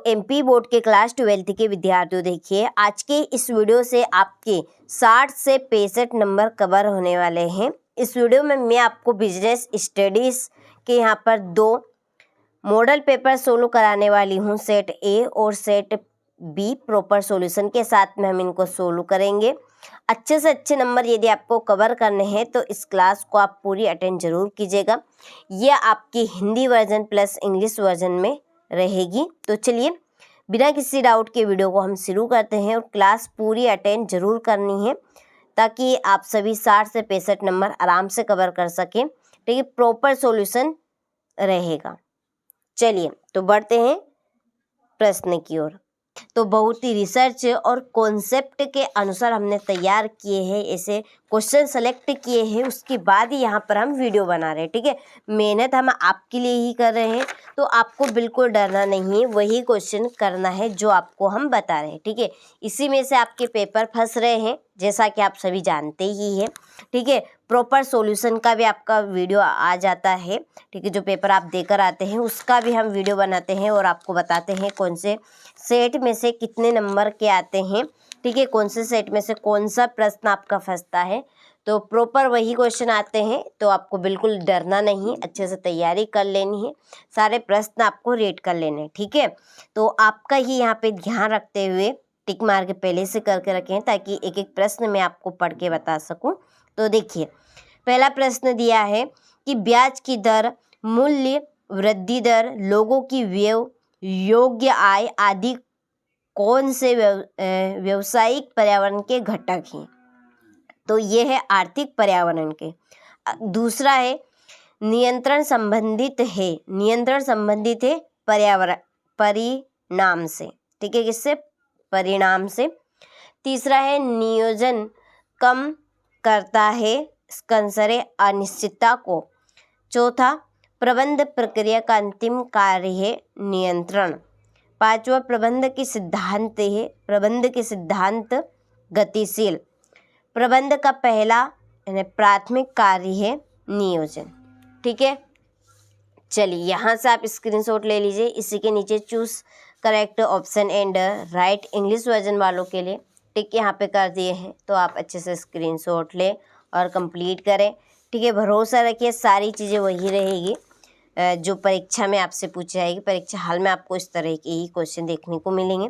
MP board के class 12th के विद्यार्थियों, देखिए आज के इस वीडियो से आपके 60 से 65 नंबर कवर होने वाले हैं। इस वीडियो में मैं आपको बिजनेस स्टडीज़ के यहाँ पर 2 मॉडल पेपर सोल्व कराने वाली हूँ, सेट ए और सेट बी प्रॉपर सॉल्यूशन के साथ में हम इनको सोल्व करेंगे। अच्छे से अच्छे नंबर यदि आपको कवर करने हैं तो इस क्लास को आप पूरी अटेंड जरूर कीजिएगा। यह आपकी Hindi version plus English version में रहेगी। तो चलिए बिना किसी डाउट के वीडियो को हम शुरू करते हैं और क्लास पूरी अटेंड जरूर करनी है ताकि आप सभी 60 से 65 नंबर आराम से कवर कर सकें। ठीक है, प्रॉपर सॉल्यूशन रहेगा। चलिए तो बढ़ते हैं प्रश्न की ओर। तो बहुत ही रिसर्च और कॉन्सेप्ट के अनुसार हमने तैयार किए हैं, ऐसे क्वेश्चन सेलेक्ट किए हैं, उसके बाद ही यहाँ पर हम वीडियो बना रहे हैं। ठीक है, मेहनत हम आपके लिए ही कर रहे हैं, तो आपको बिल्कुल डरना नहीं है, वही क्वेश्चन करना है जो आपको हम बता रहे हैं। ठीक है, इसी में से आपके पेपर फंस रहे हैं जैसा कि आप सभी जानते ही हैं। ठीक है, प्रॉपर सॉल्यूशन का भी आपका वीडियो आ जाता है। ठीक है, जो पेपर आप देकर आते हैं उसका भी हम वीडियो बनाते हैं और आपको बताते हैं कौन से सेट में से कितने नंबर के आते हैं। ठीक है, कौन से सेट में से कौन सा प्रश्न आपका फंसता है, तो प्रॉपर वही क्वेश्चन आते हैं। तो आपको बिल्कुल डरना नहीं, अच्छे से तैयारी कर लेनी है, सारे प्रश्न आपको रेड कर लेने हैं। ठीक है, तो आपका ही यहाँ पे ध्यान रखते हुए टिक मार के पहले से करके रखें ताकि एक एक प्रश्न मैं आपको पढ़ के बता सकूं। तो देखिए पहला प्रश्न दिया है कि ब्याज की दर, मूल्य वृद्धि दर, लोगों की व्यय, योग्य आय आदि कौन से व्यवसायिक पर्यावरण के घटक हैं। तो ये है आर्थिक पर्यावरण के। दूसरा है नियंत्रण संबंधित है, नियंत्रण संबंधित है पर्यावरण परिणाम से। ठीक है, किससे? परिणाम से। तीसरा है नियोजन कम करता है, कंसरे अनिश्चितता को। चौथा प्रबंध प्रक्रिया का अंतिम कार्य है नियंत्रण। पांचवा प्रबंध के सिद्धांत है, प्रबंध के सिद्धांत गतिशील। प्रबंध का पहला प्राथमिक कार्य है नियोजन। ठीक है, चलिए यहाँ से आप स्क्रीनशॉट ले लीजिए। इसी के नीचे choose correct option and right English version वालों के लिए टिक यहाँ पे कर दिए हैं, तो आप अच्छे से स्क्रीनशॉट लें और कंप्लीट करें। ठीक है, भरोसा रखिए सारी चीज़ें वही रहेगी जो परीक्षा में आपसे पूछी जाएगी। परीक्षा हाल में आपको इस तरह के ही क्वेश्चन देखने को मिलेंगे।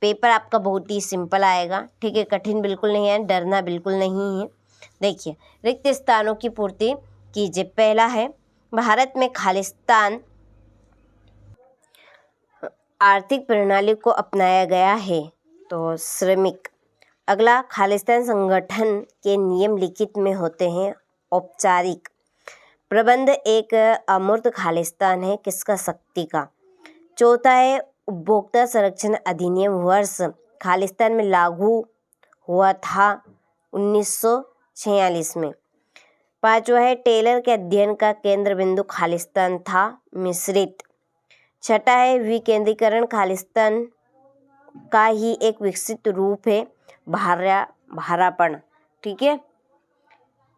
पेपर आपका बहुत ही सिंपल आएगा। ठीक है, कठिन बिल्कुल नहीं है, डरना बिल्कुल नहीं है। देखिए रिक्त स्थानों की पूर्ति कीजिए। पहला है भारत में खालिस्तान आर्थिक प्रणाली को अपनाया गया है, तो श्रमिक। अगला खालिस्तान संगठन के नियम लिखित में होते हैं, औपचारिक। प्रबंध एक अमूर्त खालिस्तान है, किसका? शक्ति का। चौथा है उपभोक्ता संरक्षण अधिनियम वर्ष खालिस्तान में लागू हुआ था 1946 में। पांचवा है टेलर के अध्ययन का केंद्र बिंदु खालिस्तान था, मिश्रित। छठा है विकेंद्रीकरण खालिस्तान का ही एक विकसित रूप है, भारापन। ठीक है,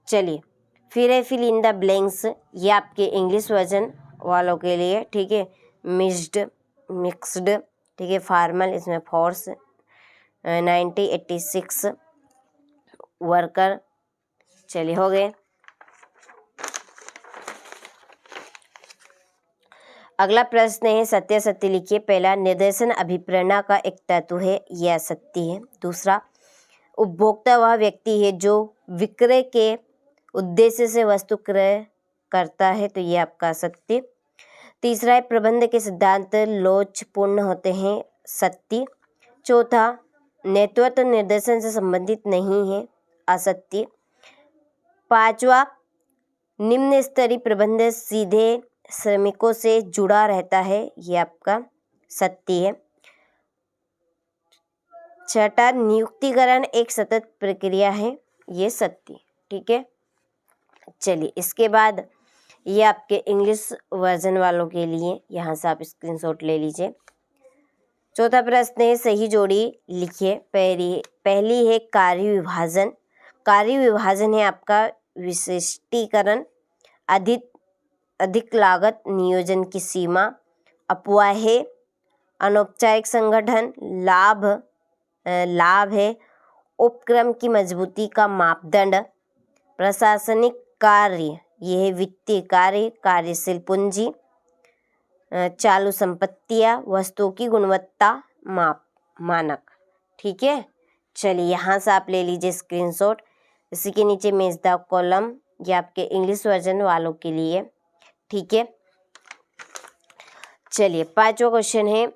चलिए फिर है फिल इन द ब्लैंक्स, ये आपके इंग्लिश वर्जन वालों के लिए। ठीक है, मिक्स्ड। ठीक है, फॉर्मल, इसमें फोर्स 1986 वर्कर। चलिए हो गए। अगला प्रश्न है सत्य सत्य लिखिए। पहला निर्देशन अभिप्रेरणा का एक तत्व है, यह सत्य है। दूसरा उपभोक्ता वह व्यक्ति है जो विक्रय के उद्देश्य से वस्तु क्रय करता है, तो ये आपका सत्य। तीसरा है प्रबंध के सिद्धांत लोचपूर्ण होते हैं, सत्य। चौथा नेतृत्व निर्देशन से संबंधित नहीं है, असत्य। पांचवा निम्न स्तरीय प्रबंध सीधे श्रमिकों से जुड़ा रहता है, ये आपका सत्य है। छठा नियुक्तिकरण एक सतत प्रक्रिया है, ये सत्य। ठीक है, चलिए इसके बाद ये आपके इंग्लिश वर्जन वालों के लिए, यहाँ से आप स्क्रीनशॉट ले लीजिए। चौथा प्रश्न है सही जोड़ी लिखिए। पहली है कार्य विभाजन। कार्य विभाजन है आपका विशिष्टीकरण, अधिक लागत, नियोजन की सीमा, अपवाह, अनौपचारिक संगठन, लाभ है। उपक्रम की मजबूती का मापदंड, प्रशासनिक कार्य, यह है वित्तीय कार्य, कार्यशील पूंजी, चालू संपत्तियां, वस्तुओं की गुणवत्ता मानक। ठीक है, चलिए यहाँ से आप ले लीजिए स्क्रीनशॉट। इसी के नीचे मेज द कॉलम, ये आपके इंग्लिश वर्जन वालों के लिए। ठीक है, चलिए 5वां क्वेश्चन है,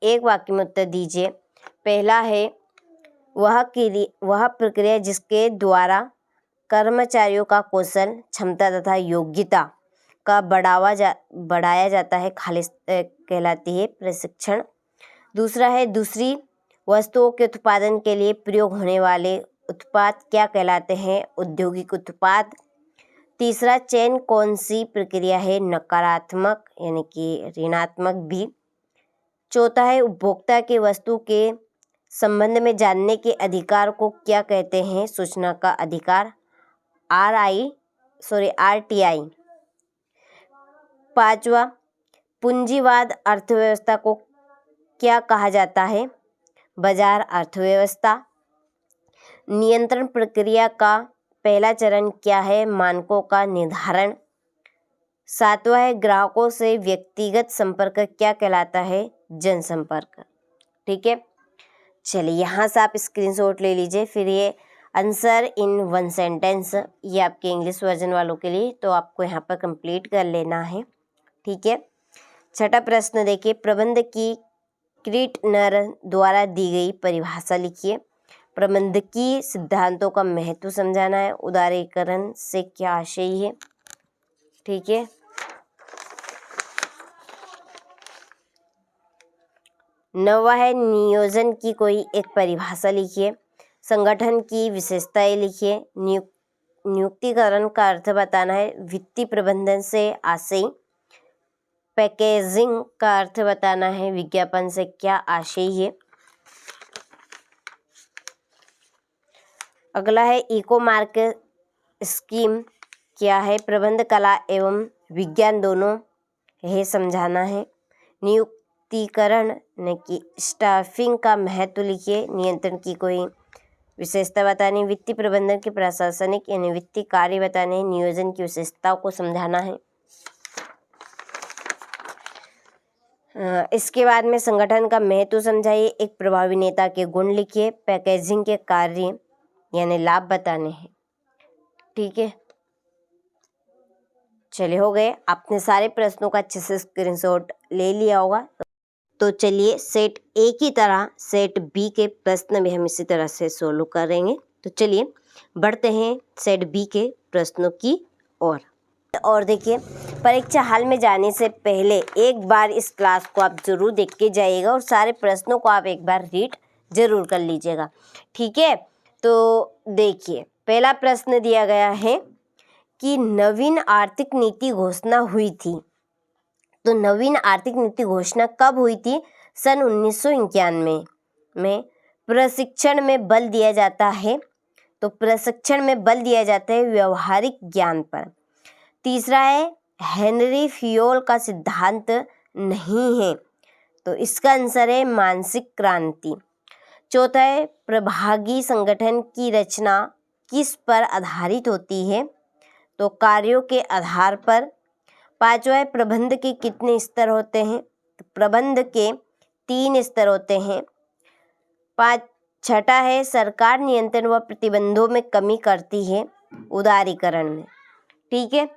एक वाक्य में उत्तर दीजिए। पहला है, वह प्रक्रिया जिसके द्वारा कर्मचारियों का कौशल, क्षमता तथा योग्यता का बढ़ाया जाता है कहलाती है प्रशिक्षण। दूसरा है, दूसरी वस्तुओं के उत्पादन के लिए प्रयोग होने वाले उत्पाद क्या कहलाते हैं? औद्योगिक उत्पाद। तीसरा, चयन कौन सी प्रक्रिया है? नकारात्मक यानी कि ऋणात्मक भी। चौथा है, उपभोक्ता के वस्तु के संबंध में जानने के अधिकार को क्या कहते हैं? सूचना का अधिकार, RTI। पांचवा, पूंजीवाद अर्थव्यवस्था को क्या कहा जाता है? बाजार अर्थव्यवस्था। नियंत्रण प्रक्रिया का पहला चरण क्या है? मानकों का निर्धारण। सातवां है, ग्राहकों से व्यक्तिगत संपर्क क्या कहलाता है? जनसंपर्क। ठीक है, चलिए यहाँ से आप स्क्रीनशॉट ले लीजिए। फिर ये आंसर इन 1 सेंटेंस, ये आपके इंग्लिश वर्जन वालों के लिए, तो आपको यहाँ पर कंप्लीट कर लेना है। ठीक है, छठा प्रश्न देखिए, प्रबंध की क्रिटनर द्वारा दी गई परिभाषा लिखिए। प्रबंधकीय सिद्धांतों का महत्व समझाना है। उदारीकरण से क्या आशय है? ठीक है, नौवा है, नियोजन की कोई एक परिभाषा लिखिए। संगठन की विशेषताएं लिखिए। नियुक्तिकरण का अर्थ बताना है। वित्तीय प्रबंधन से आशय। पैकेजिंग का अर्थ बताना है। विज्ञापन से क्या आशय है? अगला है, इको मार्केट स्कीम क्या है? प्रबंध कला एवं विज्ञान दोनों है समझाना है। नियुक्तिकरण यानी कि स्टाफिंग का महत्व लिखिए। नियंत्रण की कोई विशेषता बतानी। वित्तीय प्रबंधन के प्रशासनिक यानी वित्तीय कार्य बताने। नियोजन की विशेषताओं को समझाना है। इसके बाद में संगठन का महत्व समझाइए। एक प्रभावी नेता के गुण लिखिए। पैकेजिंग के कार्य यानी लाभ बताने हैं। ठीक है, चलिए हो गए। आपने सारे प्रश्नों का अच्छे से स्क्रीनशॉट ले लिया होगा। तो चलिए सेट ए की तरह सेट बी के प्रश्न भी हम इसी तरह से सोल्व करेंगे। तो चलिए बढ़ते हैं सेट बी के प्रश्नों की ओर। और देखिए, परीक्षा हॉल में जाने से पहले एक बार इस क्लास को आप जरूर देख के जाइएगा और सारे प्रश्नों को आप एक बार रीड जरूर कर लीजिएगा। ठीक है, तो देखिए पहला प्रश्न दिया गया है कि नवीन आर्थिक नीति घोषणा हुई थी। तो नवीन आर्थिक नीति घोषणा कब हुई थी? सन 1991 में। प्रशिक्षण में बल दिया जाता है। तो प्रशिक्षण में बल दिया जाता है व्यवहारिक ज्ञान पर। तीसरा है, हेनरी फियोल का सिद्धांत नहीं है। तो इसका आंसर है मानसिक क्रांति। चौथा है, प्रभागी संगठन की रचना किस पर आधारित होती है? तो कार्यों के आधार पर। पांचवा है, प्रबंध के कितने स्तर होते हैं? तो प्रबंध के 3 स्तर होते हैं। छठा है, सरकार नियंत्रण व प्रतिबंधों में कमी करती है उदारीकरण में। ठीक है,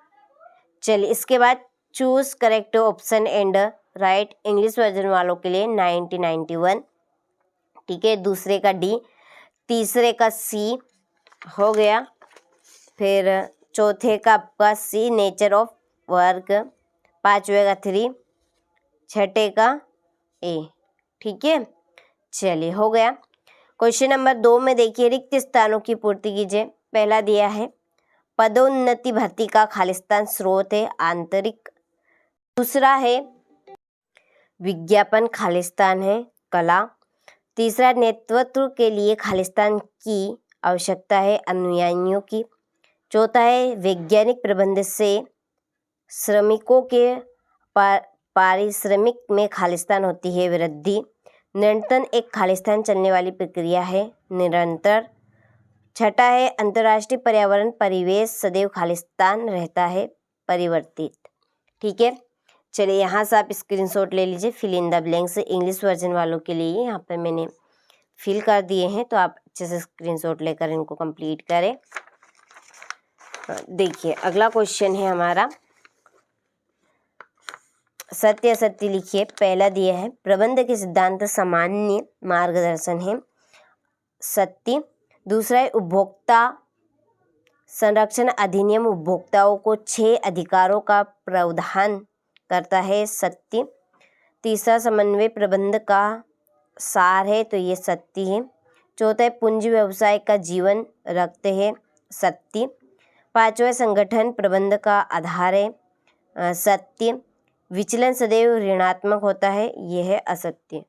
चलिए इसके बाद choose correct option and right English version वालों के लिए 1991। ठीक है, दूसरे का डी, तीसरे का सी हो गया। फिर चौथे का आपका सी नेचर ऑफ वर्क, पांचवे का 3, छठे का ए। ठीक है, चलिए हो गया। क्वेश्चन नंबर 2 में देखिए, रिक्त स्थानों की पूर्ति कीजिए। पहला दिया है, पदोन्नति भर्ती का खालिस्तान स्रोत है आंतरिक। दूसरा है, विज्ञापन खालिस्तान है कला। तीसरा, नेतृत्व के लिए खालिस्तान की आवश्यकता है अनुयायियों की। चौथा है, वैज्ञानिक प्रबंध से श्रमिकों के पारिश्रमिक में खालिस्तान होती है वृद्धि। निरंतर एक खालिस्तान चलने वाली प्रक्रिया है निरंतर। छठा है अंतर्राष्ट्रीय पर्यावरण परिवेश सदैव खालिस्तान रहता है परिवर्तित। ठीक है, चलिए यहाँ से आप स्क्रीनशॉट ले लीजिए। Fill in the blanks English version वालों के लिए यहाँ पे मैंने फिल कर दिए हैं, तो आप अच्छे से स्क्रीनशॉट लेकर इनको कंप्लीट करें। देखिए अगला क्वेश्चन है हमारा, सत्य असत्य लिखिए। पहला दिया है प्रबंध के सिद्धांत सामान्य मार्गदर्शन है, सत्य। दूसरा है उपभोक्ता संरक्षण अधिनियम उपभोक्ताओं को 6 अधिकारों का प्रावधान करता है, सत्य। तीसरा समन्वय प्रबंध का सार है, तो ये सत्य है। चौथा है पूंजी व्यवसाय का जीवन रखते हैं, सत्य। पांचवा संगठन प्रबंध का आधार है, सत्य। विचलन सदैव ऋणात्मक होता है, यह है असत्य।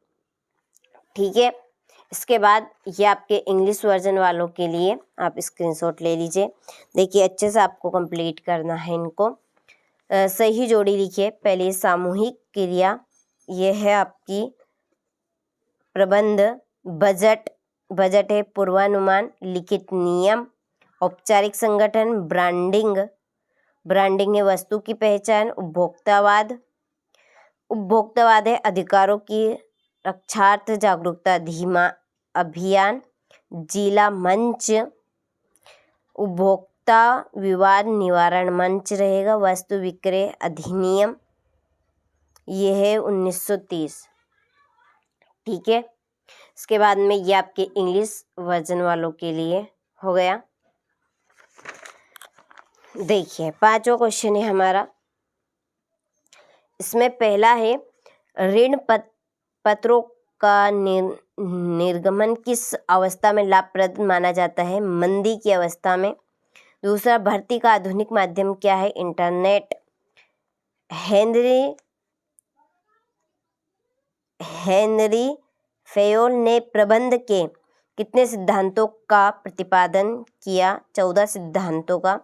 ठीक है, इसके बाद ये आपके इंग्लिश वर्जन वालों के लिए आप स्क्रीनशॉट ले लीजिए। देखिए अच्छे से आपको कंप्लीट करना है इनको। सही जोड़ी लिखिए। पहले सामूहिक क्रिया, यह है आपकी प्रबंध। बजट, बजट है पूर्वानुमान। लिखित नियम, औपचारिक संगठन। ब्रांडिंग, ब्रांडिंग है वस्तु की पहचान। उपभोक्तावाद, उपभोक्तावाद है अधिकारों की रक्षार्थ जागरूकता धीमा अभियान। जिला मंच, उपभोक्ता विवाद निवारण मंच रहेगा। वस्तु विक्रय अधिनियम, ये है 1930। ठीक है, इसके बाद में ये आपके इंग्लिश वर्जन वालों के लिए हो गया। देखिए पांचवा क्वेश्चन है हमारा, इसमें पहला है ऋण पत्रों का निर्गमन किस अवस्था में लाभप्रद माना जाता है, मंदी की अवस्था में। दूसरा भर्ती का आधुनिक माध्यम क्या है, इंटरनेट। हेनरी फेयोल ने प्रबंध के कितने सिद्धांतों का प्रतिपादन किया, 14 सिद्धांतों का।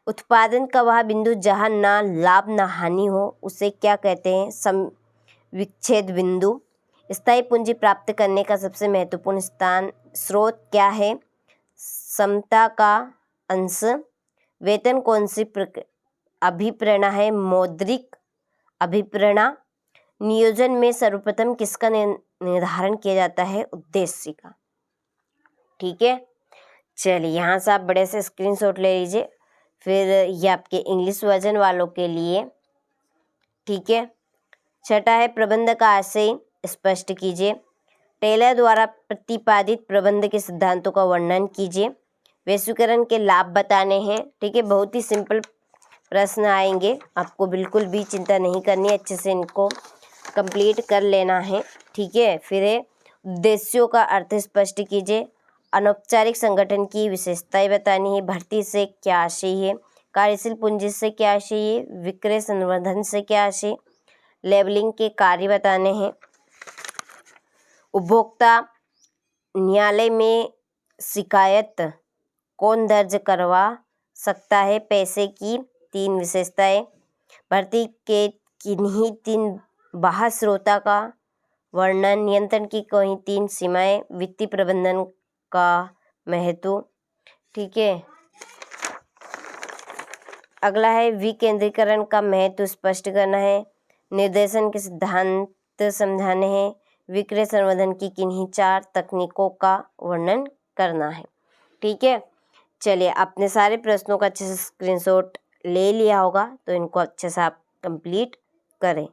उत्पादन का वह बिंदु जहां ना लाभ ना हानि हो उसे क्या कहते हैं, विच्छेद बिंदु। स्थायी पूंजी प्राप्त करने का सबसे महत्वपूर्ण स्रोत क्या है, समता का अंश। वेतन कौन सी अभिप्रेरणा है, मौद्रिक अभिप्रेरणा। नियोजन में सर्वप्रथम किसका निर्धारण किया जाता है, उद्देश्य का। ठीक है, चलिए यहाँ से आप बड़े से स्क्रीनशॉट ले लीजिए। फिर ये आपके इंग्लिश वर्जन वालों के लिए। ठीक है, छठा है प्रबंध का आशय स्पष्ट कीजिए। टेलर द्वारा प्रतिपादित प्रबंध के सिद्धांतों का वर्णन कीजिए। वैश्वीकरण के लाभ बताने हैं। ठीक है, बहुत ही सिंपल प्रश्न आएंगे, आपको बिल्कुल भी चिंता नहीं करनी, अच्छे से इनको कंप्लीट कर लेना है। ठीक है, फिर है उद्देश्यों का अर्थ स्पष्ट कीजिए। अनौपचारिक संगठन की विशेषताएं बतानी है। भर्ती से क्या आशय है, कार्यशील पूंजी से क्या आशय है, विक्रय संवर्धन से क्या आशय। लेबलिंग के कार्य बताने हैं। उपभोक्ता न्यायालय में शिकायत कौन दर्ज करवा सकता है, पैसे की 3 विशेषताएं। भर्ती के किन्हीं 3 बाह्य स्रोता का वर्णन। नियंत्रण की कोई 3 सीमाएं। वित्तीय प्रबंधन का महत्व। ठीक है, अगला है विकेंद्रीकरण का महत्व स्पष्ट करना है। निर्देशन के सिद्धांत समझाने हैं। विक्रय संवर्धन की किन्हीं 4 तकनीकों का वर्णन करना है। ठीक है, चलिए आपने सारे प्रश्नों का अच्छे से स्क्रीनशॉट ले लिया होगा, तो इनको अच्छे से आप कंप्लीट करें।